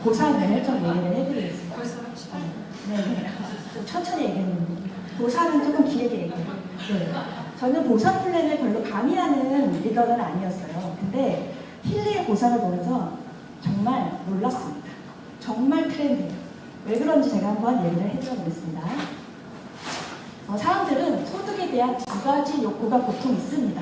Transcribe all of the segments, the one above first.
보상을 좀 얘기를 해드리겠습니다. 네. 천천히 얘기했는데 보상은 조금 길게 얘기해요. 네. 저는 보상 플랜을 별로 감히하는 리더는 아니었어요. 근데 힐리의 보상을 보면서 정말 놀랐습니다. 정말 트렌드예요. 왜 그런지 제가 한번 얘기를 해드려 보겠습니다. 사람들은 소득에 대한 두 가지 욕구가 보통 있습니다.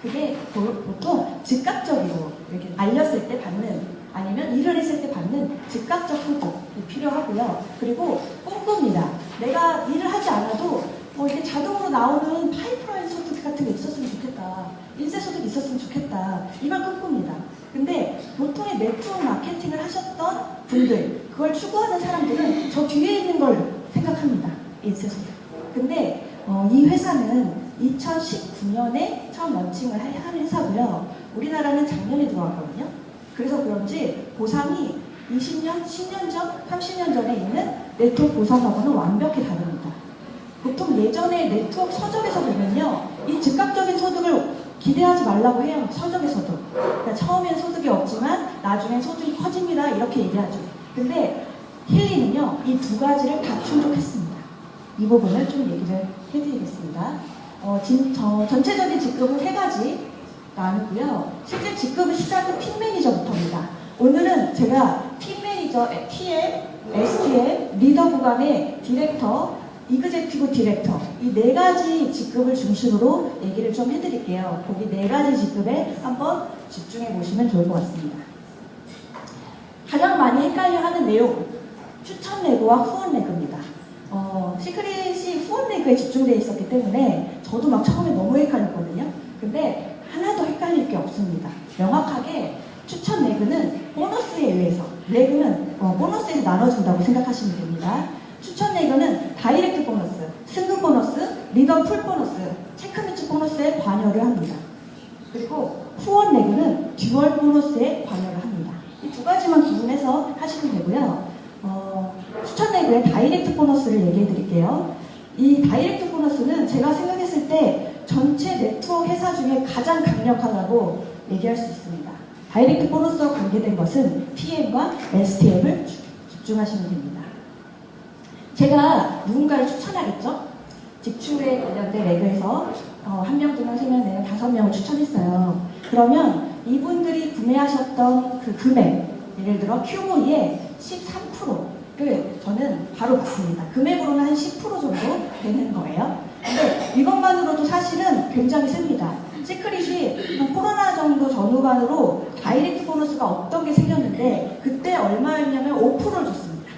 그게 보통 즉각적으로 이렇게 알렸을 때 받는, 아니면 일을 했을 때 받는 즉각적 소득이 필요하고요. 그리고 꿈꿉니다. 내가 일을 하지 않아도 이렇게 자동으로 나오는 파이프라인 소득 같은 게 있었으면 좋겠다. 인쇄 소득이 있었으면 좋겠다. 이걸 꿈꿉니다. 근데 보통의 네트워크 마케팅을 하셨던 분들, 그걸 추구하는 사람들은 저 뒤에 있는 걸 생각합니다. 인쇄 소득. 근데 이 회사는 2019년에 처음 런칭을 한 회사고요. 우리나라는 작년에 들어왔거든요. 그래서 그런지 보상이 20년, 10년 전, 30년 전에 있는 네트워크 보상하고는 완벽히 다릅니다. 보통 예전에 네트워크 서적에서 보면요, 이 즉각적인 소득을 기대하지 말라고 해요. 서적에서도. 그러니까 처음엔 소득이 없지만 나중엔 소득이 커집니다. 이렇게 얘기하죠. 근데 힐리는요, 이 두 가지를 다 충족했습니다. 이 부분을 좀 얘기를 해드리겠습니다. 전체적인 직급은 세 가지 나누고요. 실제 직급의 시작은 팀 매니저부터입니다. 오늘은 제가 팀 매니저, TM, STM, 리더 구간의 디렉터, 이그제큐티브 디렉터, 이 네 가지 직급을 중심으로 얘기를 좀 해드릴게요. 거기 네 가지 직급에 한번 집중해 보시면 좋을 것 같습니다. 가장 많이 헷갈려하는 내용, 추천 레그와 후원 레그입니다. 시크릿이 후원 레그에 집중되어 있었기 때문에 저도 막 처음에 너무 헷갈렸거든요. 근데 하나도 헷갈릴 게 없습니다. 명확하게 추천 레그는 보너스에 의해서, 레그는 보너스에서 나눠준다고 생각하시면 됩니다. 추천 레그는 다이렉트 보너스, 승급 보너스, 리더 풀 보너스, 체크매치 보너스에 관여를 합니다. 그리고 후원 레그는 듀얼 보너스에 관여를 합니다. 이 두 가지만 구분해서 하시면 되고요. 추천 레그의 다이렉트 보너스를 얘기해 드릴게요. 이 다이렉트 보너스는 제가 생각했을 때 전체 네트워크 회사 중에 가장 강력하다고 얘기할 수 있습니다. 다이렉트 보너스와 관계된 것은 TM과 STM을 집중하시면 됩니다. 제가 누군가를 추천하겠죠? 직출에 관련된 레그에서 한 명, 두 명, 세 명, 네 명, 다섯 명을 추천했어요. 그러면 이분들이 구매하셨던 그 금액, 예를 들어 QV의 13%를 저는 바로 받습니다. 금액으로는 한 10% 정도 되는 거예요. 근데 이것만으로도 사실은 굉장히 셉니다. 시크릿이 한 코로나 정도 전후반으로 다이렉트 보너스가 없던 게 생겼는데 그때 얼마였냐면 5%를 줬습니다.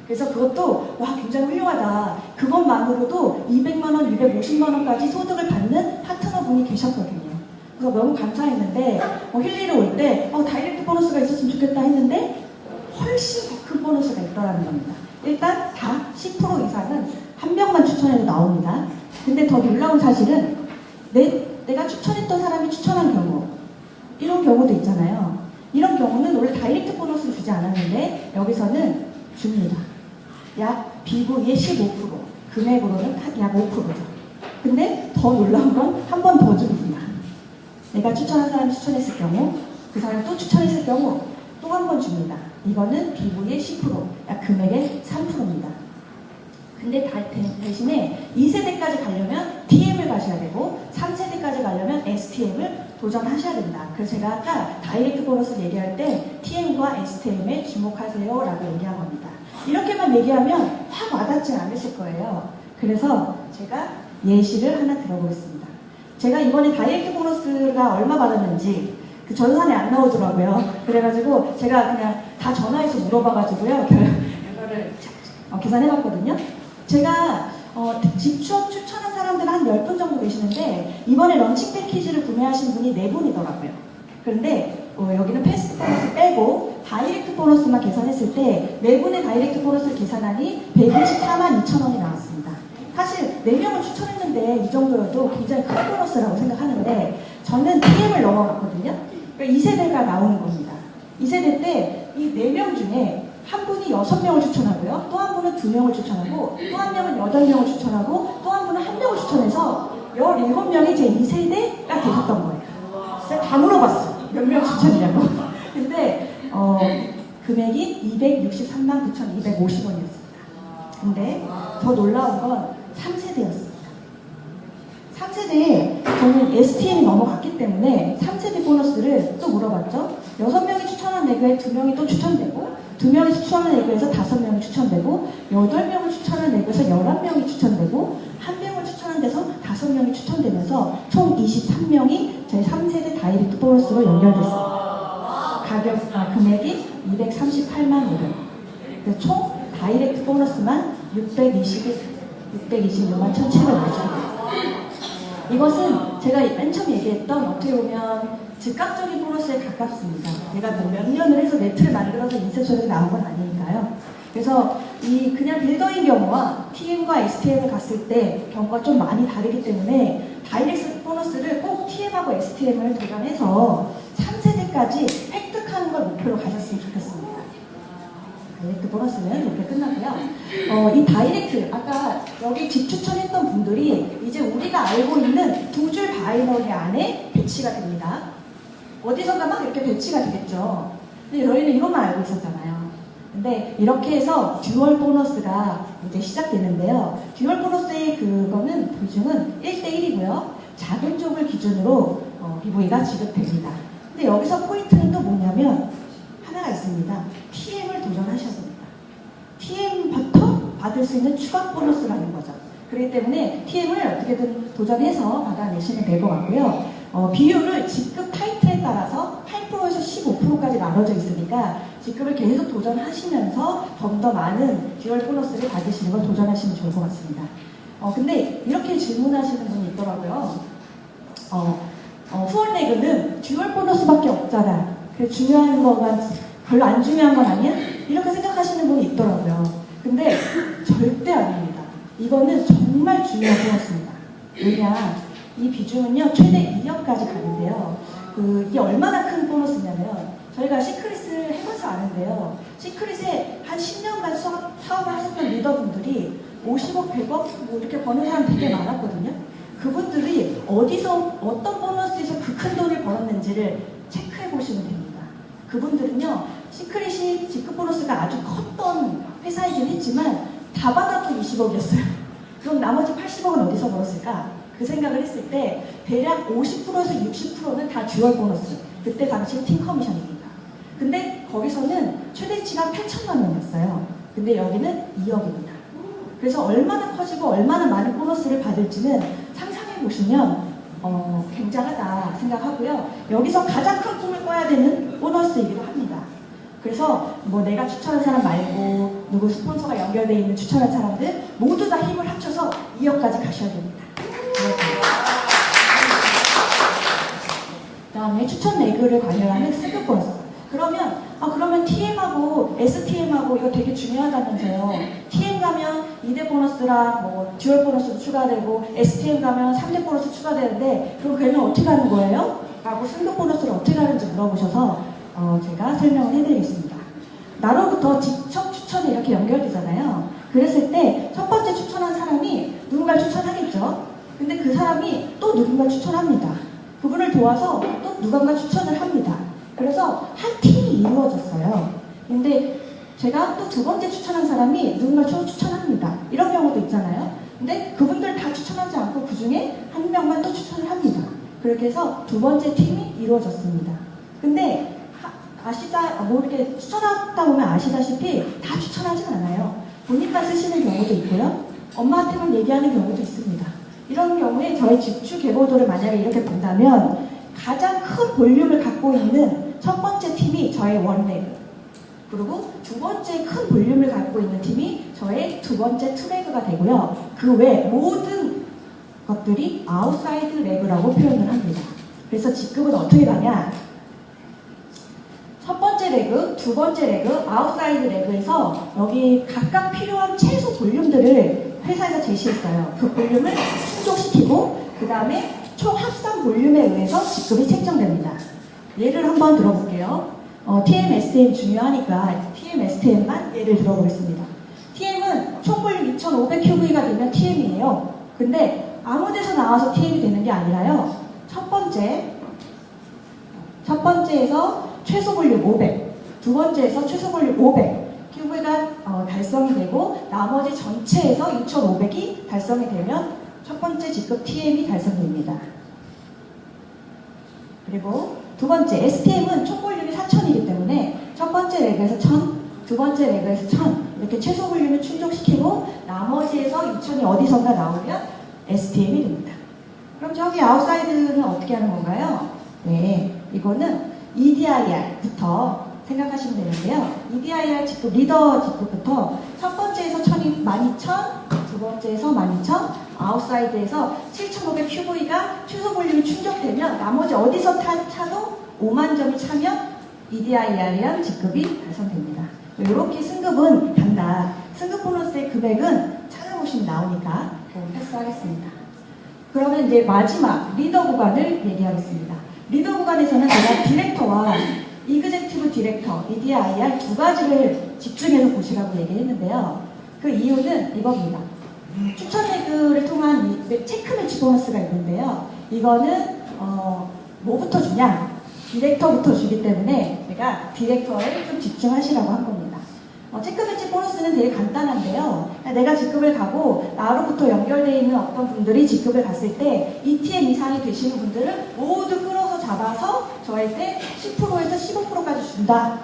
그래서 그것도 와 굉장히 훌륭하다. 그것만으로도 200만원, 250만원까지 소득을 받는 파트너분이 계셨거든요. 그래서 너무 감사했는데 힐리를 올 때 다이렉트 보너스가 있었으면 좋겠다 했는데 훨씬 더 큰 보너스가 있더라는 겁니다. 일단 다 10% 이상은 한 명만 추천해도 나옵니다. 근데 더 놀라운 사실은 내가 추천했던 사람이 추천한 경우, 이런 경우도 있잖아요. 이런 경우는 원래 다이렉트 보너스를 주지 않았는데 여기서는 줍니다. 약 BV의 15%, 금액으로는 약 5%죠. 근데 더 놀라운 건 한 번 더 줍니다. 내가 추천한 사람이 추천했을 경우, 그 사람이 또 추천했을 경우 또 한 번 줍니다. 이거는 BV의 10%, 약 금액의 3%입니다. 근데 대신에 2세대까지 가려면 TM을 가셔야 되고 3세대까지 가려면 STM을 도전하셔야 된다. 그래서 제가 아까 다이렉트 보너스를 얘기할 때 TM과 STM에 주목하세요 라고 얘기한 겁니다. 이렇게만 얘기하면 확 와닿지 않으실 거예요. 그래서 제가 예시를 하나 들어보겠습니다. 제가 이번에 다이렉트 보너스가 얼마 받았는지 그 전산에 안 나오더라고요. 그래가지고 제가 그냥 다 전화해서 물어봐가지고요. 이거를 계산해봤거든요. 제가 추천한 사람들 한 10분 정도 계시는데 이번에 런칭 패키지를 구매하신 분이 4분이더라고요. 그런데 여기는 패스트 보너스 빼고 다이렉트 보너스만 계산했을 때 4분의 다이렉트 보너스를 계산하니 124만 2천 원이 나왔습니다. 사실 4명을 추천했는데 이 정도여도 굉장히 큰 보너스라고 생각하는데 저는 TM을 넘어갔거든요. 그러니까 2세대가 나오는 겁니다. 2세대 때 이 4명 중에 한 분이 6명을 추천하고요. 또 한 분은 2명을 추천하고 또 한 명은 8명을 추천하고 또 한 분은 1명을 추천해서 17명이 제 2세대가 되셨던 거예요. 제가 다 물어봤어요. 몇 명 추천이냐고. 근데 금액이 263만 9,250원이었습니다. 근데 더 놀라운 건 3세대였습니다. 3세대에 저는 STM이 넘어갔기 때문에 3세대 보너스를 또 물어봤죠. 6명이 추천한 레그에 2명이 또 추천되고, 2명이 추천한 레그에서 5명이 추천되고, 8명을 추천한 레그에서 11명이 추천되고, 1명을 추천한 데서 5명이 추천되면서 총 23명이 저희 3세대 다이렉트 보너스로 연결됐습니다. 금액이 238만 원. 총 다이렉트 보너스만 626만 1,750원. 이것은 제가 맨 처음 얘기했던 어떻게 보면 즉각적인 보너스에 가깝습니다. 내가 몇 년을 해서 네트를 만들어서 인셉션에서 나온 건 아니니까요. 그래서 이 그냥 빌더인 경우와 TM과 STM을 갔을 때 경우가 좀 많이 다르기 때문에 다이렉트 보너스를 꼭 TM하고 STM을 도전해서 3세대까지 획득하는 걸 목표로 가셨으면 좋겠습니다. 다이렉트 보너스는 이렇게 끝나고요. 이 다이렉트, 아까 여기 집 추천했던 분들이 이제 우리가 알고 있는 두 줄 바이너리 안에 배치가 됩니다. 어디선가 막 이렇게 배치가 되겠죠. 근데 저희는 이것만 알고 있었잖아요. 근데 이렇게 해서 듀얼 보너스가 이제 시작되는데요. 듀얼 보너스의 그거는 비중은 1대1이고요. 작은 쪽을 기준으로 BV가 지급됩니다. 근데 여기서 포인트는 또 뭐냐면 하나가 있습니다. TM을 도전하셔야 됩니다. TM부터 받을 수 있는 추가 보너스라는 거죠. 그렇기 때문에 TM을 어떻게든 도전해서 받아내시면 될 것 같고요. 비율을 직급 타이틀에 따라서 8%에서 15%까지 나눠져 있으니까 직급을 계속 도전하시면서 좀 더 많은 듀얼 보너스를 받으시는 걸 도전하시면 좋을 것 같습니다. 근데 이렇게 질문하시는 분이 있더라고요. 후원 레그는 듀얼 보너스밖에 없잖아. 중요한 거가 별로 안 중요한 건 아니야? 이렇게 생각하시는 분이 있더라고요. 근데 절대 아닙니다. 이거는 정말 중요한 보너스입니다. 왜냐? 이 비중은요, 최대 2년까지 가는데요. 이게 얼마나 큰 보너스냐면, 저희가 시크릿을 해봐서 아는데요. 시크릿에 한 10년간 사업을 하셨던 리더분들이 50억, 100억 뭐 이렇게 버는 사람 되게 많았거든요. 그분들이 어디서, 어떤 보너스에서 그 큰 돈을 벌었는지를 체크해 보시면 됩니다. 그분들은요, 시크릿이 직급 보너스가 아주 컸던 회사이긴 했지만, 다 받아도 20억이었어요. 그럼 나머지 80억은 어디서 벌었을까? 그 생각을 했을 때 대략 50%에서 60%는 다 듀얼 보너스. 그때 당시 팀 커미션입니다. 근데 거기서는 최대치가 8천만 원이었어요. 근데 여기는 2억입니다. 그래서 얼마나 커지고 얼마나 많은 보너스를 받을지는 상상해 보시면 굉장하다 생각하고요. 여기서 가장 큰 꿈을 꿔야 되는 보너스이기도 합니다. 그래서 뭐 내가 추천한 사람 말고 누구 스폰서가 연결되어 있는 추천한 사람들 모두 다 힘을 합쳐서 2억까지 가셔야 됩니다. 그 다음에 추천 레그를 관여하는 승급 보너스. 그러면 TM하고 STM하고 이거 되게 중요하다면서요. TM 가면 2대 보너스랑 뭐 듀얼 보너스도 추가되고 STM 가면 3대 보너스 추가되는데 그럼 걔는 어떻게 하는 거예요? 라고 승급 보너스를 어떻게 하는지 물어보셔서 제가 설명을 해드리겠습니다. 나로부터 직접 추천이 이렇게 연결되잖아요. 그랬을 때 첫 번째 추천한 사람이 누군가를 추천하겠죠. 근데 그 사람이 또 누군가를 추천합니다. 그분을 도와서 또 누군가 추천을 합니다. 그래서 한 팀이 이루어졌어요. 근데 제가 또 두 번째 추천한 사람이 누군가를 추천합니다. 이런 경우도 있잖아요. 근데 그분들 다 추천하지 않고 그 중에 한 명만 또 추천을 합니다. 그렇게 해서 두 번째 팀이 이루어졌습니다. 근데 이렇게 추천하다 보면 아시다시피 다 추천하진 않아요. 본인만 쓰시는 경우도 있고요. 엄마한테만 얘기하는 경우도 있습니다. 이런 경우에 저희 집주 계보도를 만약에 이렇게 본다면 가장 큰 볼륨을 갖고 있는 첫 번째 팀이 저의 원레그, 그리고 두 번째 큰 볼륨을 갖고 있는 팀이 저의 두 번째 투레그가 되고요. 그 외 모든 것들이 아웃사이드 레그라고 표현을 합니다. 그래서 직급은 어떻게 가냐? 첫 번째 레그, 두 번째 레그, 아웃사이드 레그에서 여기 각각 필요한 최소 볼륨들을 회사에서 제시했어요. 그 볼륨을 충족시키고 그 다음에 총 합산 볼륨에 의해서 직급이 책정됩니다. 예를 한번 들어볼게요. TM, STM 중요하니까 TM, STM만 예를 들어보겠습니다. TM은 총 볼륨 2500QV가 되면 TM이에요. 근데 아무 데서 나와서 TM이 되는 게 아니라요. 첫 번째에서 최소 볼륨 500, 두 번째에서 최소 볼륨 500 QV가 달성이 되고 나머지 전체에서 2,500이 달성이 되면 첫 번째 직급 TM이 달성됩니다. 그리고 두 번째 STM은 총 볼륨이 4,000이기 때문에 첫 번째 레그에서 1,000, 두 번째 레그에서 1,000 이렇게 최소 볼륨을 충족시키고 나머지에서 2,000이 어디선가 나오면 STM이 됩니다. 그럼 저기 아웃사이드는 어떻게 하는 건가요? 네, 이거는 EDIR부터 생각하시면 되는데요. EDIR 직급, 리더 직급부터 첫 번째에서 1,000이 12,000, 두 번째에서 12,000, 아웃사이드에서 7,500 QV가 최소 볼륨이 충족되면 나머지 어디서 차도 5만 점이 차면 EDIR이란 직급이 달성됩니다. 이렇게 승급은 간다. 승급 보너스의 금액은 찾아보시면 나오니까 패스하겠습니다. 그러면 이제 마지막 리더 구간을 얘기하겠습니다. 리더 구간에서는 제가 디렉터와 이그젝티브 디렉터, EDIR 두 가지를 집중해서 보시라고 얘기했는데요. 그 이유는 이겁니다. 추천 레그를 통한 체크 매치 보너스가 있는데요. 이거는 뭐부터 주냐? 디렉터부터 주기 때문에 제가 디렉터에 좀 집중하시라고 한 겁니다. 체크 매치 보너스는 되게 간단한데요. 내가 직급을 가고 나로부터 연결되어 있는 어떤 분들이 직급을 갔을 때 ETM 이상이 되시는 분들을 모두 끌어서 잡아서 저한테 10%에서 15%까지 준다.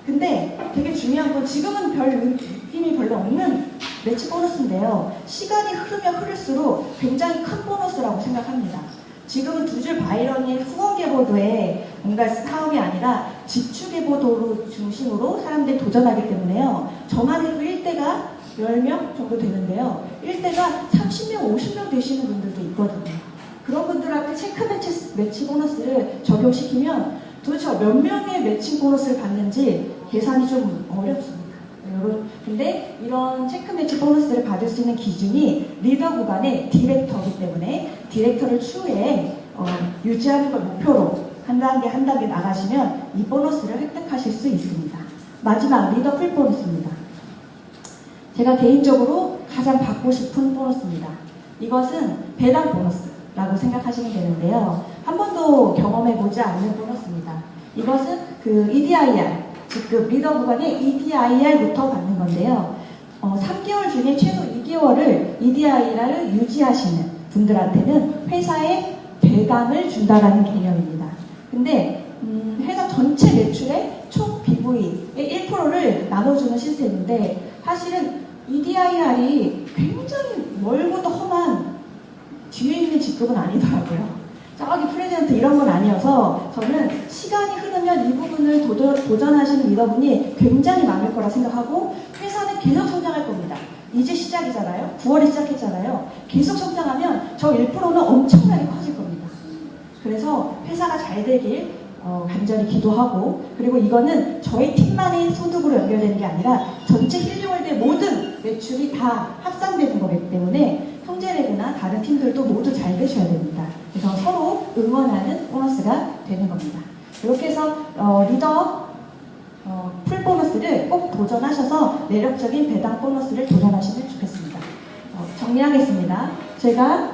근데 되게 중요한 건 지금은 별 느낌이 별로 없는 매치 보너스인데요. 시간이 흐르면 흐를수록 굉장히 큰 보너스라고 생각합니다. 지금은 두 줄 바이런이 후원 계보도에 뭔가 사업이 아니라 지출 계보도로 중심으로 사람들이 도전하기 때문에요. 저만 해도 1대가 10명 정도 되는데요. 1대가 30명, 50명 되시는 분들도 있거든요. 그런 분들한테 체크 매치 보너스를 적용시키면 도대체 몇 명의 매칭 보너스를 받는지 계산이 좀 어렵습니다. 근데 이런 체크 매치 보너스를 받을 수 있는 기준이 리더 구간의 디렉터이기 때문에 디렉터를 추후에 유지하는 걸 목표로 한 단계 나가시면 이 보너스를 획득하실 수 있습니다. 마지막 리더 풀 보너스입니다. 제가 개인적으로 가장 받고 싶은 보너스입니다. 이것은 배당 보너스라고 생각하시면 되는데요. 한 번도 경험해보지 않는 보너스입니다. 이것은 그 EDIR 직급 리더 구간의 EDIR부터 받는 건데요. 3개월 중에 최소 2개월을 EDIR을 유지하시는 분들한테는 회사에 배당을 준다라는 개념입니다. 근데 회사 전체 매출의 총 BV의 1%를 나눠주는 시스템인데 사실은 EDIR이 굉장히 멀고도 험한 뒤에 있는 직급은 아니더라고요. 저기 프레젠트 이런 건 아니어서 저는 시간이 흐르면 이 부분을 도전하시는 리더분이 굉장히 많을 거라 생각하고 회사는 계속 성장할 겁니다. 이제 시작이잖아요. 9월에 시작했잖아요. 계속 성장하면 저 1%는 엄청나게 커질 겁니다. 그래서 회사가 잘 되길 간절히 기도하고 그리고 이거는 저희 팀만의 소득으로 연결되는 게 아니라 전체 힐링월드의 모든 매출이 다 합산되는 거기 때문에 형제레그나 다른 팀들도 모두 잘 되셔야 됩니다. 그래서 서로 응원하는 보너스가 되는 겁니다. 이렇게 해서 리더 풀 보너스를 꼭 도전하셔서 매력적인 배당 보너스를 도전하시면 좋겠습니다. 정리하겠습니다. 제가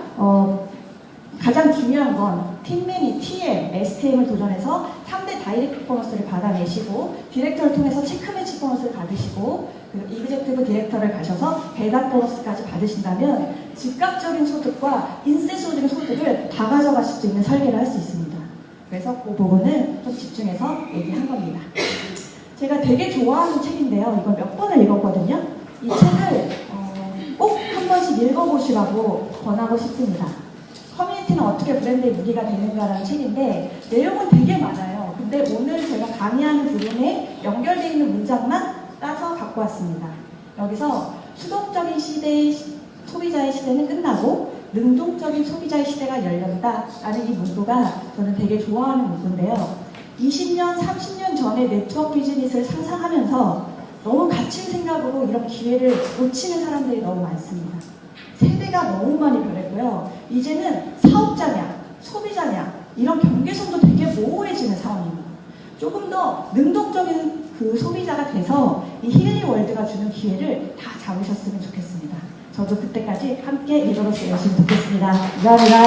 가장 중요한 건 팀매니, TM, STM을 도전해서 3대 다이렉트 보너스를 받아내시고 디렉터를 통해서 체크 매치 보너스를 받으시고 그리고 이그젝티브 디렉터를 가셔서 배당 보너스까지 받으신다면 즉각적인 소득과 인센소적인 소득을 다 가져가실 수 있는 설계를 할 수 있습니다. 그래서 그 부분을 좀 집중해서 얘기한 겁니다. 제가 되게 좋아하는 책인데요. 이걸 몇 번을 읽었거든요. 이 책을 꼭 한 번씩 읽어보시라고 권하고 싶습니다. 커뮤니티는 어떻게 브랜드의 무기가 되는가라는 책인데 내용은 되게 많아요. 근데 오늘 제가 강의하는 부분에 연결되어 있는 문장만 따서 갖고 왔습니다. 여기서 수동적인 시대의 소비자의 시대는 끝나고 능동적인 소비자의 시대가 열린다라는 이 문구가 저는 되게 좋아하는 문구인데요. 20년, 30년 전에 네트워크 비즈니스를 상상하면서 너무 갇힌 생각으로 이런 기회를 놓치는 사람들이 너무 많습니다. 세대가 너무 많이 변했고요. 이제는 사업자냐, 소비자냐 이런 경계선도 되게 모호해지는 상황입니다. 조금 더 능동적인 그 소비자가 돼서 이 힐링 월드가 주는 기회를 다 잡으셨으면 좋겠습니다. 저도 그때까지 함께 리더로서 열심히 돕겠습니다. 감사합니다.